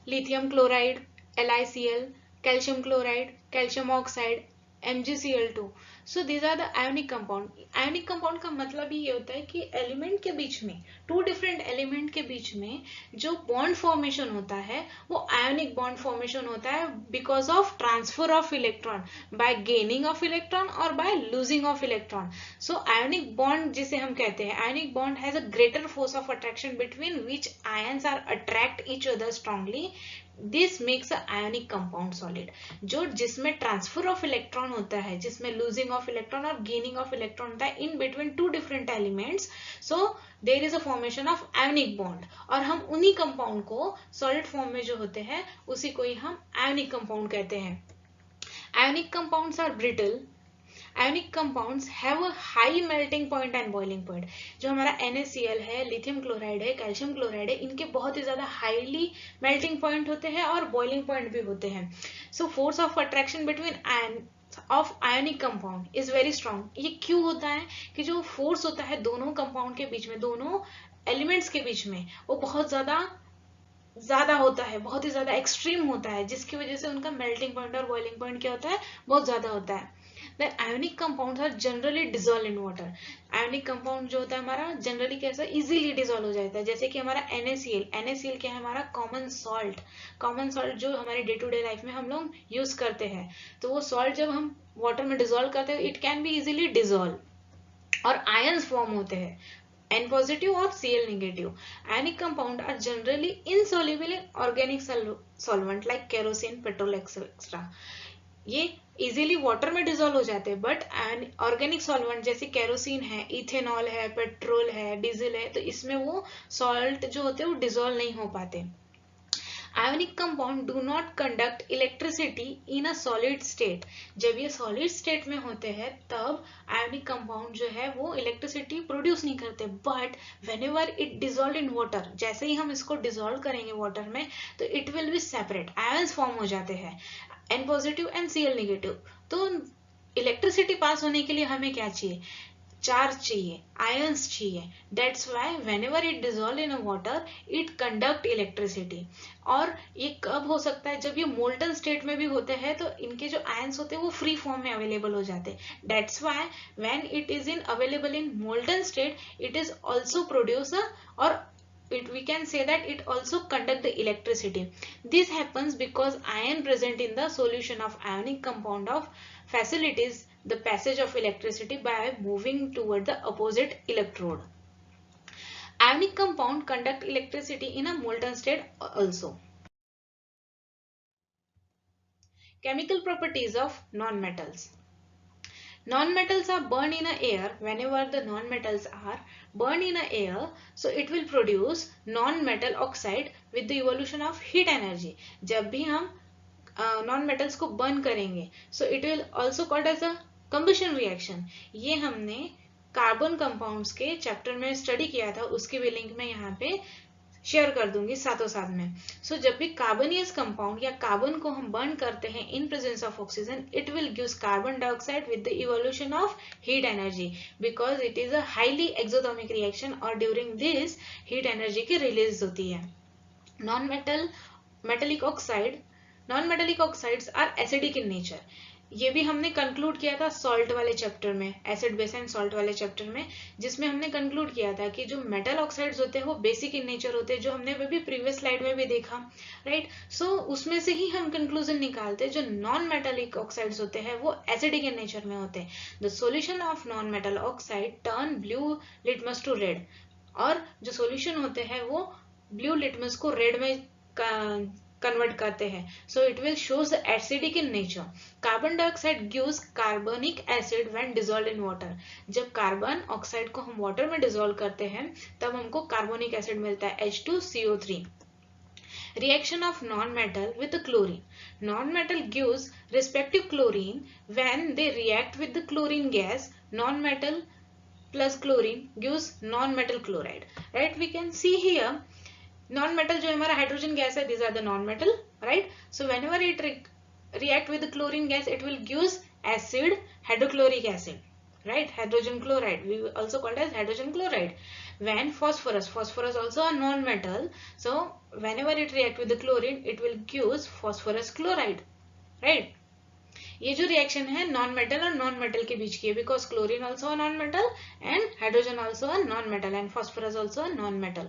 lithium chloride, LiCl, calcium chloride, calcium oxide, MgCl2. So these are the ionic compound. Ionic compound का मतलब ही ये होता है कि एलिमेंट के बीच में, टू डिफरेंट एलिमेंट के बीच में जो बॉन्ड फॉर्मेशन होता है वो आयोनिक बॉन्ड फॉर्मेशन होता है because of transfer of electron, by gaining of electron और by losing of electron. So ionic bond जिसे हम कहते हैं, ionic bond has a greater force of attraction between which ions are attract each other strongly, this makes a ionic compound solid. जो जिसमें ट्रांसफर ऑफ इलेक्ट्रॉन होता है, जिसमें लूजिंग ऑफ इलेक्ट्रॉन और गेनिंग ऑफ इलेक्ट्रॉन होता है in between two different elements, so there is a formation of ionic bond, और हम उन्हीं कंपाउंड को सॉलिड फॉर्म में जो होते हैं उसी को ही हम आयोनिक कंपाउंड कहते हैं। Ionic compounds are brittle, ionic compounds have a high melting point and boiling point. जो हमारा NaCl है, लिथियम क्लोराइड है, कैल्शियम क्लोराइड है, इनके बहुत ही ज्यादा हाईली मेल्टिंग पॉइंट होते हैं और बॉइलिंग पॉइंट भी होते हैं। So force of attraction between ion of ionic compound is very strong. ये क्यों होता है कि जो फोर्स होता है दोनों कंपाउंड के बीच में, दोनों एलिमेंट्स के बीच में, वो बहुत ज्यादा होता है, बहुत ही ज्यादा एक्सट्रीम होता है, जिसकी वजह से उनका मेल्टिंग पॉइंट और बॉइलिंग पॉइंट क्या होता है, बहुत ज्यादा होता है। Then ionic compounds are generally dissolve in water. Ionic compound जो होता है हमारा जनरली कैसा इजीली डिजोल्व हो जाता है, जैसे कि हमारा NaCl। NaCl क्या है, हमारा कॉमन सॉल्ट। कॉमन सॉल्ट जो हमारी डे टू डे लाइफ में हम लोग यूज करते हैं, तो वो सॉल्ट जब हम वाटर में डिजोल्व करते हैं, it can be easily dissolve और आयंस फॉर्म होते हैं, N positive or Cl negative. Ionic compound are generally insoluble in organic solvent like kerosene, petrol, etc. ये इजीली वाटर में डिजोल्व हो जाते हैं, बट ऑर्गेनिक सॉल्वेंट जैसे केरोसिन है, इथेनॉल है, पेट्रोल है, डीजल है, तो इसमें वो सॉल्ट जो होते हैं वो डिजोल्व नहीं हो पाते। Ionic compound do not conduct electricity in a solid state. जब ये सॉलिड स्टेट में होते हैं तब आयोनिक कंपाउंड जो है वो इलेक्ट्रिसिटी प्रोड्यूस नहीं करते, but whenever it dissolve in water, जैसे ही हम इसको डिजोल्व करेंगे वाटर में, तो it will be separate, ions form हो जाते हैं, N positive and Cl negative. तो इलेक्ट्रिसिटी पास होने के लिए हमें क्या चाहिए, चार्ज चाहिए, आयंस चाहिए। That's why whenever it dissolve in a water it conduct electricity. और ये कब हो सकता है, जब ये मोल्टन स्टेट में भी होते हैं, तो इनके जो आयंस होते हैं वो फ्री फॉर्म में अवेलेबल हो जाते हैं। That's why when it is in available in molten state it is also produce और we can say that it also conduct the electricity. This happens because ion present in the solution of ionic compound of facilitates the passage of electricity by moving toward the opposite electrode. Ionic compound conduct electricity in a molten state also. Chemical properties of non-metals. Non-metals are burned in a air. Whenever the non-metals are burned in a air, so it will produce non-metal oxide with the evolution of heat energy. जब भी हम non-metals को burn करेंगे, so it will also called as a combustion reaction. ये हमने कार्बन कंपाउंड्स के चैप्टर में स्टडी किया था, उसकी भी लिंक मैं यहाँ पे शेयर कर दूंगी साथों साथ में। सो जब भी कार्बनियस कंपाउंड या कार्बन को हम बर्न करते हैं in presence of oxygen, it will gives carbon dioxide with the evolution of heat energy, because it is a highly exothermic reaction और ड्यूरिंग दिस हीट एनर्जी की रिलीज होती है। Non metallic oxides are acidic in nature. ये भी हमने कंक्लूड किया था सॉल्ट वाले चैप्टर में, एसिड बेस एंड सॉल्ट वाले चैप्टर में, जिसमें हमने कंक्लूड किया था कि जो मेटल ऑक्साइड्स होते हैं वो बेसिक इन नेचर होते हैं, जो हमने भी प्रीवियस स्लाइड में भी देखा, राइट। सो उसमें से ही हम कंक्लूजन निकालते हैं जो नॉन मेटेलिक ऑक्साइड्स होते हैं वो एसिडिक इन नेचर में होते हैं। The solution of non metal oxide turn blue litmus to red, और जो सोल्यूशन होते हैं वो ब्लू लिटमस को रेड में कन्वर्ट करते हैं। So it will shows acidic in nature. Carbon dioxide gives carbonic acid when dissolved in water. जब कार्बन ऑक्साइड को हम वाटर में डिसॉल्व करते हैं तब हमको कार्बोनिक एसिड मिलता है H2CO3। Reaction of non-metal with the chlorine. Non-metal gives respective chlorine when they react with the chlorine gas. Non-metal plus chlorine gives non-metal chloride. Right? We can see here non metal जो हमारा हाइड्रोजन गैस है, these are the non-metal, right? So whenever it react with the chlorine gas, it will gives acid hydrochloric acid, right? Hydrogen chloride, we also called as hydrogen chloride. When phosphorus also a non-metal, so whenever it react with the chlorine, it will gives phosphorus chloride, right? ये जो रिएक्शन है नॉन मेटल और नॉन मेटल के बीच की है, because chlorine also a non metal and hydrogen also a non metal and phosphorus also a non metal.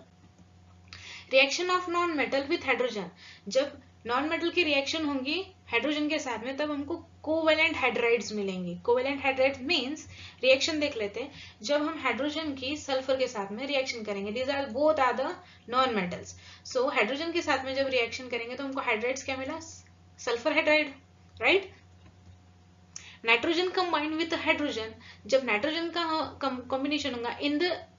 Reaction of non metal with hydrogen. जब नॉन मेटल की रिएक्शन होंगी हाइड्रोजन के साथ में, तब हमको कोवेलेंट हाइड्राइड्स मिलेंगे। कोवेलेंट हाइड्राइड्स मींस, रिएक्शन देख लेते हैं, जब हम हाइड्रोजन की सल्फर के साथ में रिएक्शन करेंगे, these are both are the non metals. So hydrogen के साथ में जब रिएक्शन करेंगे तो हमको हाइड्राइड्स क्या मिला, sulphur hydride, right. Nitrogen combined with hydrogen, जब नाइट्रोजन का कॉम्बिनेशन होगा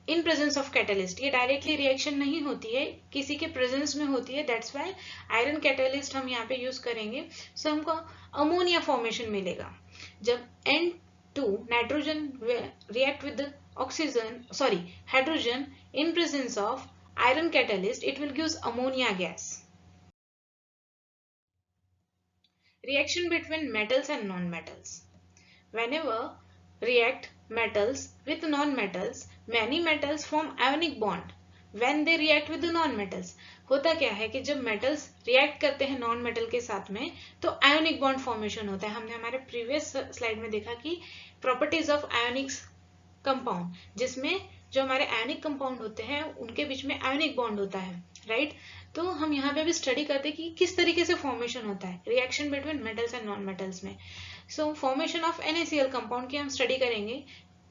इन प्रेजेंस ऑफ कैटलिस्ट, ये डायरेक्टली रिएक्शन नहीं होती है, किसी के प्रेजेंस में होती है, दैट्स व्हाई आयरन कैटलिस्ट हम यहाँ पे यूज करेंगे। सो हमको अमोनिया फॉर्मेशन मिलेगा। जब 2. Nitrogen react with the hydrogen in presence of iron catalyst, it will give ammonia gas. Reaction between metals and non-metals. Whenever react metals with non-metals, many metals form ionic bond. When they react with the non-metals, होता क्या है कि जब metals react करते हैं non-metal के साथ में तो ionic bond formation होता है. हमने हमारे previous slide में देखा कि properties of ionic compound, जिसमें जो हमारे ionic compound होते हैं उनके बीच में ionic bond होता है, right? तो हम यहाँ पे भी स्टडी करते हैं कि किस तरीके से फॉर्मेशन होता है reaction between metals and non metals में. So formation of NaCl compound की हम स्टडी करेंगे,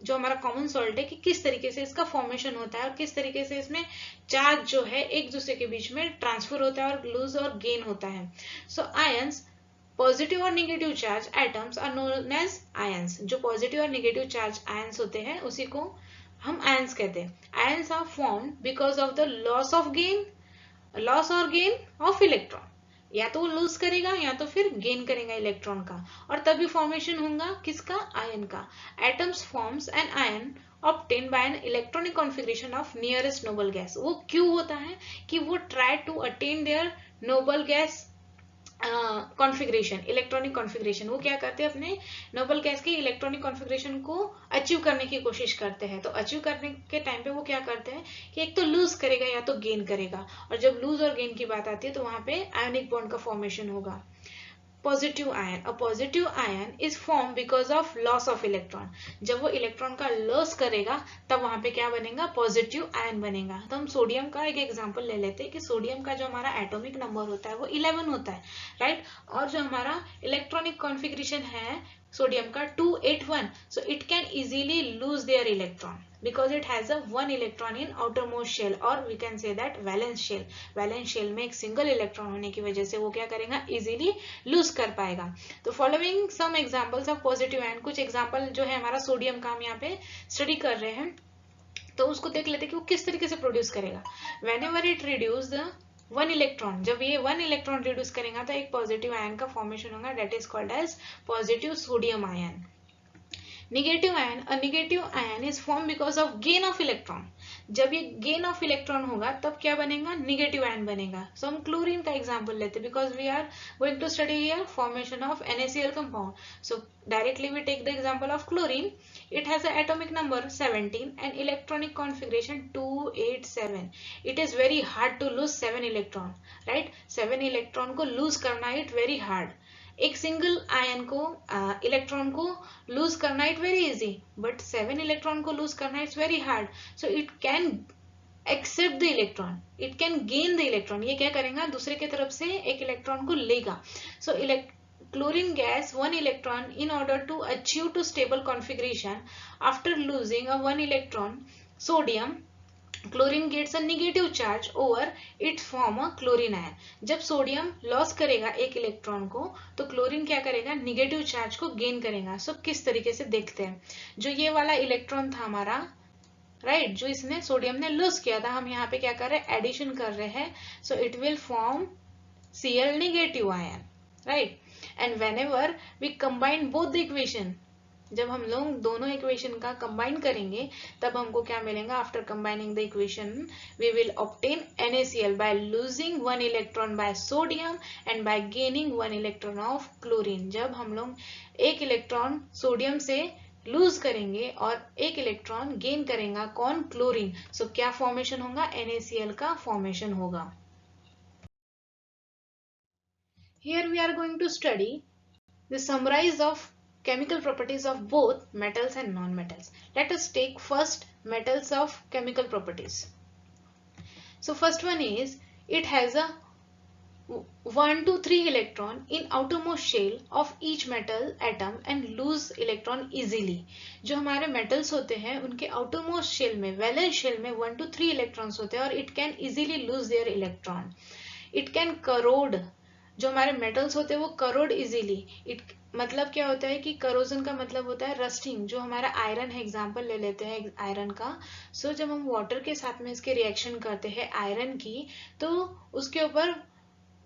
जो हमारा कॉमन सॉल्ट है, कि किस तरीके से इसका फॉर्मेशन होता है और किस तरीके से इसमें चार्ज जो है एक दूसरे के बीच में ट्रांसफर होता है और लूज और गेन होता है. सो आयंस, पॉजिटिव और negative charge atoms are known as ions. जो पॉजिटिव और नेगेटिव चार्ज आयंस होते हैं उसी को हम आयंस कहते हैं. Ions are formed because of the loss और गेन ऑफ इलेक्ट्रॉन. या तो वो लूज करेगा या तो फिर गेन करेगा इलेक्ट्रॉन का, और तभी फॉर्मेशन होगा किसका, आयन का. Atoms forms an ion obtained by an electronic configuration of nearest noble gas. वो क्यों होता है कि वो try to attain their noble gas configuration, electronic configuration. वो क्या करते हैं, अपने नोबल गैस के इलेक्ट्रॉनिक कॉन्फ़िगरेशन को अचीव करने की कोशिश करते हैं. तो अचीव करने के टाइम पे वो क्या करते हैं कि एक तो लूज करेगा या तो गेन करेगा, और जब लूज और गेन की बात आती है तो वहां पे आयनिक बॉन्ड का फॉर्मेशन होगा. Positive ion, a positive ion is form because of loss of electron. जब वो इलेक्ट्रॉन का लॉस करेगा तब वहां पे क्या बनेगा, पॉजिटिव आयन बनेगा. तो हम सोडियम का एक एग्जांपल ले लेते हैं कि सोडियम का जो हमारा एटॉमिक नंबर होता है वो 11 होता है, राइट. और जो हमारा इलेक्ट्रॉनिक कॉन्फ़िगरेशन है सोडियम का 281, so it can easily lose their electron because it has a one electron in outermost shell, or we can say that valence shell. valence shell में एक सिंगल इलेक्ट्रॉन होने की वजह से वो क्या करेगा, इजीली लूज कर पाएगा. तो following some examples of positive ion, कुछ एग्जांपल जो है हमारा सोडियम का हम यहाँ पे स्टडी कर रहे हैं, तो उसको देख लेते हैं कि वो किस तरीके से प्रोड्यूस करेगा. whenever it reduce the one electron, जब ये वन इलेक्ट्रॉन रिड्यूस करेगा तो एक पॉजिटिव आयन का फॉर्मेशन होगा, that is called as positive sodium ion. Negative ion, a negative ion is form because of gain of electron. जब ये गेन ऑफ इलेक्ट्रॉन होगा तब क्या बनेगा, नेगेटिव आयन बनेगा. सो हम क्लोरीन का एग्जांपल लेते हैं because we are going to study here formation of NaCl compound. So directly we take the example of chlorine. It has an atomic number 17 and electronic configuration 287. It is very hard to lose 7 electron, right? 7 electron को lose करना it very hard. एक सिंगल आयन को इलेक्ट्रॉन को लूज करना it very easy, but 7 electron को लूज करना it's very hard. So it can accept the electron, it can gain the electron. ये क्या करेगा, दूसरे की तरफ से एक इलेक्ट्रॉन को लेगा. सो chlorine gas one electron in order to achieve to stable configuration. After losing a one electron, sodium, chlorine gets a negative charge over it form a chlorine ion. जब सोडियम लॉस करेगा एक इलेक्ट्रॉन को तो क्लोरीन क्या करेगा, नेगेटिव चार्ज को गेन करेगा. सो किस तरीके से देखते हैं, जो ये वाला इलेक्ट्रॉन था हमारा, राइट, जो इसने सोडियम ने लूज किया था, हम यहाँ पे क्या कर रहे हैं, एडिशन कर रहे हैं. So it will form Cl negative ion, right. And whenever we combine both the equation, जब हम लोग दोनों इक्वेशन का कंबाइन करेंगे तब हमको क्या मिलेगा, after combining the equation we will obtain NaCl by losing one electron by sodium and by gaining one electron of chlorine. जब हम लोग एक इलेक्ट्रॉन सोडियम से लूज करेंगे और एक इलेक्ट्रॉन गेन करेगा, कौन, क्लोरीन. सो क्या फॉर्मेशन होगा, NaCl का फॉर्मेशन होगा. Here we are going to study the summarize of chemical properties of both metals and non-metals. Let us take first metals of chemical properties. So first one is it has a 1 to 3 electron in outermost shell of each metal atom and lose electron easily. जो हमारे metals होते हैं उनके outermost shell में, valence shell में 1 to 3 electrons होते हैं और it can easily lose their electron. It can corrode, जो हमारे मेटल्स होते हैं वो करोड इजीली. इट मतलब क्या होता है कि करोजन का मतलब होता है रस्टिंग. जो हमारा आयरन है, एग्जांपल ले लेते हैं आयरन का. सो जब हम वाटर के साथ में इसके रिएक्शन करते हैं आयरन की, तो उसके ऊपर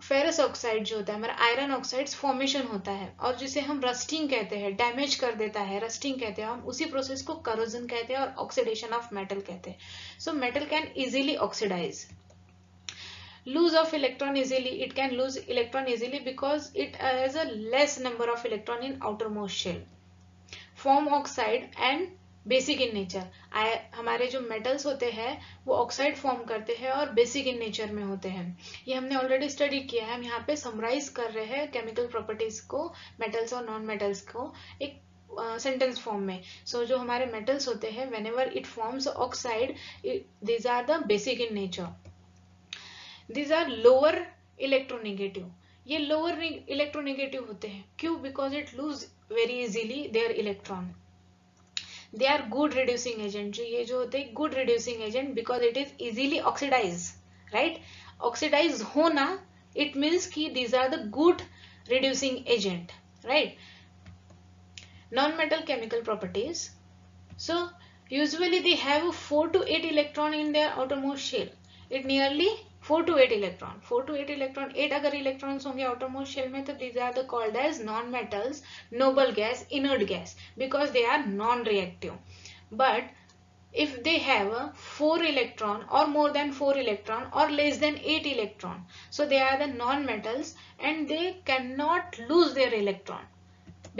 फेरस ऑक्साइड जो होता है हमारा आयरन ऑक्साइड्स फॉर्मेशन होता है और जिसे हम रस्टिंग कहते हैं, डैमेज कर देता है, रस्टिंग कहते हैं, हम उसी प्रोसेस को करोजन कहते हैं और ऑक्सीडेशन ऑफ मेटल कहते हैं. So metal can easily oxidise. Lose of electron easily, it can lose electron easily because it has a less number of electron in outermost shell. Form oxide and basic in nature. हमारे जो मेटल्स होते हैं वो ऑक्साइड फॉर्म करते हैं और बेसिक इन नेचर में होते हैं. ये हमने ऑलरेडी स्टडी किया है. हम यहाँ पे समराइज कर रहे हैं केमिकल प्रॉपर्टीज को, मेटल्स और नॉन मेटल्स को एक सेंटेंस फॉर्म में. सो जो हमारे मेटल्स होते हैं whenever it forms oxide, these are the basic in nature. These are lower electronegative. ये lower electronegative होते हैं. क्यों? Because it lose very easily their electron. They are good reducing agent. ये जो होते हैं good reducing agent because it is easily oxidized, right? Oxidize होना it means कि these are the good reducing agent, right? Non-metal chemical properties. So usually they have 4 to 8 electron in their outermost shell. It nearly 4 to 8 electron. 4 to 8 electron, 8 अगर इलेक्ट्रॉन्स होंगे आउटरमोस्ट शेल में तो these are the called as non-metals, noble gas, inert gas because they are non-reactive. But if they have 4 electron or more than 4 electron or less than 8 electron, so they are the non-metals and they cannot lose their electron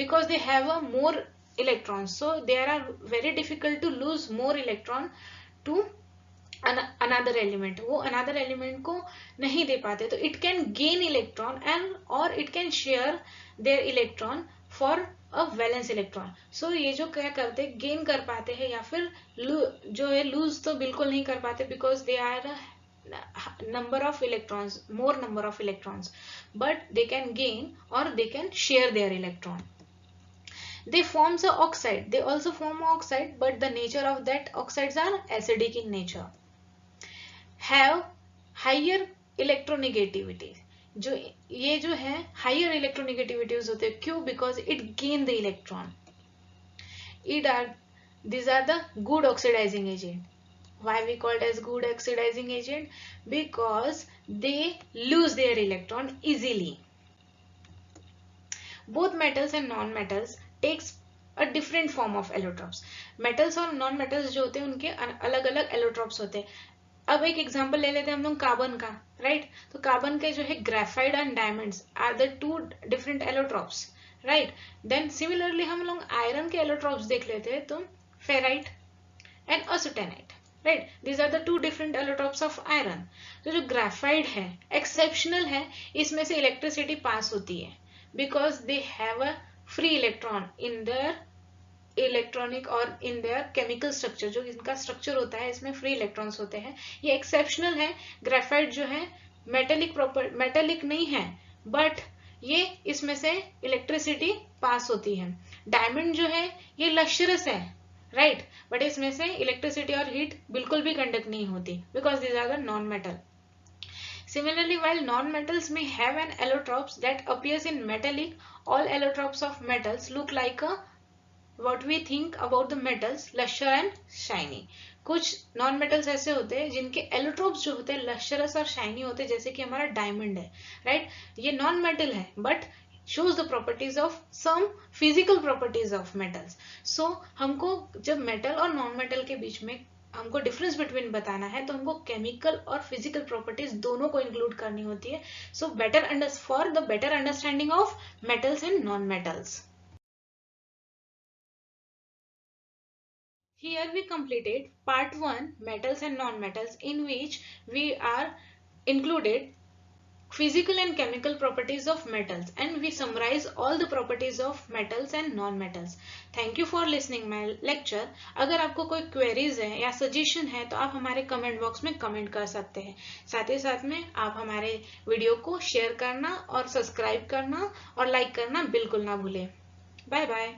because they have a more electrons. So they are very difficult to lose more electron to another element. वो another element को नहीं दे पाते. तो it can gain electron and or it can share their electron for a valence electron. So ये जो क्या करते हैं, gain कर पाते हैं या फिर जो है lose तो बिल्कुल नहीं कर पाते because they are number of electrons, more number of electrons, but they can gain or they can share their electron. They form the oxide. They also form oxide, but the nature of that oxides are acidic in nature. Have higher electronegativity. जो ये जो है higher electronegativities होते हैं. क्यों? Because it gain the electron. These are the good oxidizing agent. Why we called as good oxidizing agent? Because they lose their electron easily. Both metals and non-metals takes a different form of allotropes. Metals और non-metals जो होते हैं उनके अलग अलग allotropes होते हैं. अब एक एग्जांपल ले लेते हैं हम लोग कार्बन का, राइट? तो कार्बन के जो है graphite and diamonds are the two different allotropes, right? Then similarly हम लोग आयरन के एलोट्रोप्स देख लेते हैं तो ferrite and austenite, right? These are the two different allotropes of iron. तो जो ग्रेफाइट है एक्सेप्शनल है, इसमें से इलेक्ट्रिसिटी पास होती है because they have a free electron in their electronic और इन देयर केमिकल स्ट्रक्चर. जो इनका स्ट्रक्चर होता है इसमें फ्री इलेक्ट्रॉन्स होते हैं. ये एक्सेप्शनल है. ग्रेफाइट जो है मेटेलिक नहीं है बट ये इसमें से इलेक्ट्रिसिटी पास होती है. डायमंड जो है ये लश्यरस है, राइट? बट इसमें से इलेक्ट्रिसिटी और हीट बिल्कुल भी कंडक्ट नहीं होती because these are the non metal. Similarly, while non-metals may have an allotropes that appears in metallic, all allotropes of metals look like a what we think about the metals luster and shiny. कुछ नॉन मेटल्स ऐसे होते हैं जिनके एलोट्रोप्स जो होते हैं लश्यरस और शाइनी होते हैं, जैसे कि हमारा डायमंड है, राइट? ये नॉन मेटल है but shows the properties of some physical properties of metals. So हमको जब मेटल और नॉन मेटल के बीच में हमको डिफरेंस बिटवीन बताना है तो हमको केमिकल और फिजिकल प्रॉपर्टीज दोनों को इंक्लूड करनी होती है. So for the better understanding of metals and non metals. Here we completed part 1 metals and non-metals, in which we are included physical and chemical properties of metals and we summarize all the properties of metals and non-metals. Thank you for listening my lecture. अगर आपको कोई queries है या suggestion है तो आप हमारे comment box में comment कर सकते हैं. साथ ही साथ में आप हमारे वीडियो को share करना और subscribe करना और like करना बिल्कुल ना भूलें. Bye bye.